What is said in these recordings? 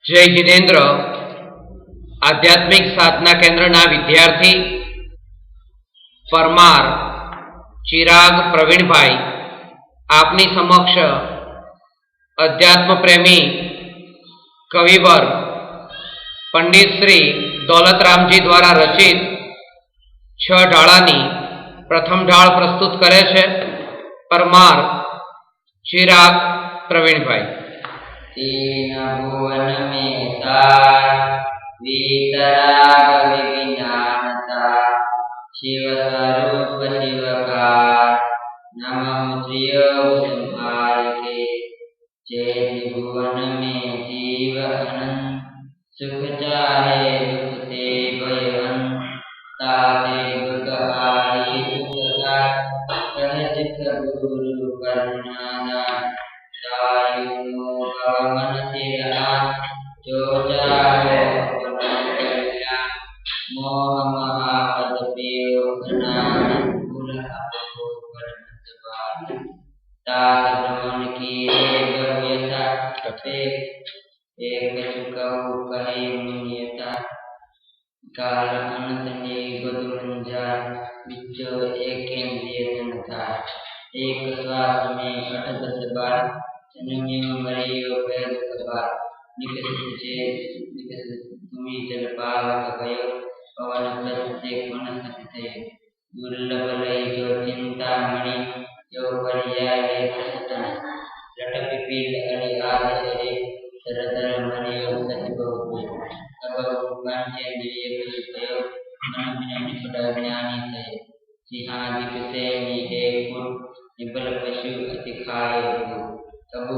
जय जितेन्द्र आध्यात्मिक साधना केन्द्रना विद्यार्थी परमार चिराग प्रवीण भाई आपनी समक्ष अध्यात्म प्रेमी कविवर पंडित श्री दौलतरामजी द्वारा रचित 6 ढाळानी प्रथम ढाळ प्रस्तुत करे छे। परमार चिराग प्रवीण भाई। तीन भुवन में सार वीतराग विज्ञानता शिव स्वरूप शिवकार नमः त्रियोगसंहार के चैत भुवन में जीव अनंत सुख चाहे दुख ते भयवन ताते दुख हारी सुखकार सहज गुरु करुणाना मन जो चाहे मोह महापद भ्रमण की एक चुकाऊ कहे मुनियता काल अनंत ने गुरुंजार विचो एक केंद्रीय था एक श्वास में 8-10 बार जन्मियो मरियो पैद कबार निकसित तुमी जल पावक भयो पवन प्रत्येक वनस्पति थे दुर्लभ लय जो चिंता मणि जो पर्याय सतन लट पिपील अरि आदशरे सरदर मरियो सच बहु तब पंचेंद्रिय कुछ भयो मन में निपट ज्ञानी थे सिंहादिक से नीहे कुट निबल पशु अति खाए कबू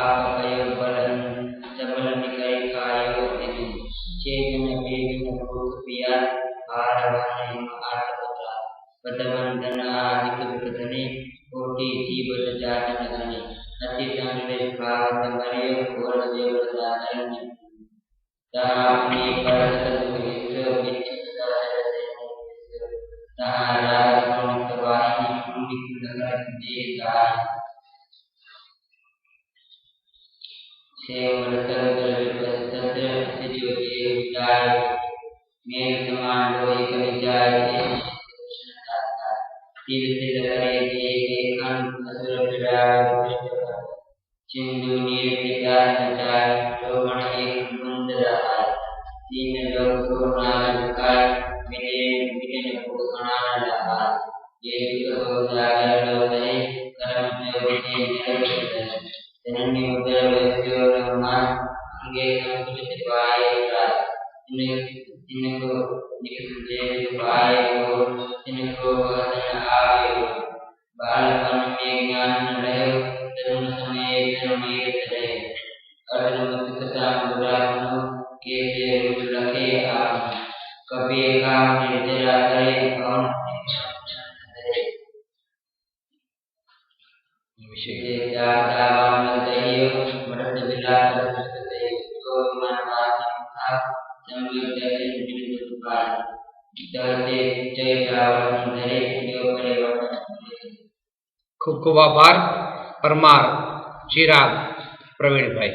आप भयो बलन सबल निकल खायो यदि चेतन वेगन भूख पिया भारवाने आत्मता पदवंदन आदिक विकतने कोटि जीव जातन गणे अति संवेश भाव मरियो घोर देव साधन तापने परत दुख विश्व विचित तारा गुण वाही कुंडिक नगर दे गाय सेवन कर विपस्तत्र सिजो देव जाय मेघ समान लोई कर जाय तीर तिल करे देखे खंड असुर विराट सिंधु नीर पिता नचाय लोभन एक बुंद रहा तीन लोग को नाग काय विजय विजय को अनार लहा ये तो जागर लोधे कर्म जो विजय निरवधि जननी उदर वैद्यो नमान अंगे संकुचित पाए रात इनको निकल पाए और इनको वचन आवे बालपन में ज्ञान न रहे तरुण समय तरुणीर रहे अर्जुन मुक्त कथा मुरानो के से रुच रखे आप कभी काम निर्जरा करे कौन विषय दावा में दहियो मरद विलास करते तो मनवासी था संयोग जैसे बिन दुकान दहते जय जावन धरे यो करे वटन। खूब खूब आभार। परमार चिराग प्रवीण भाई।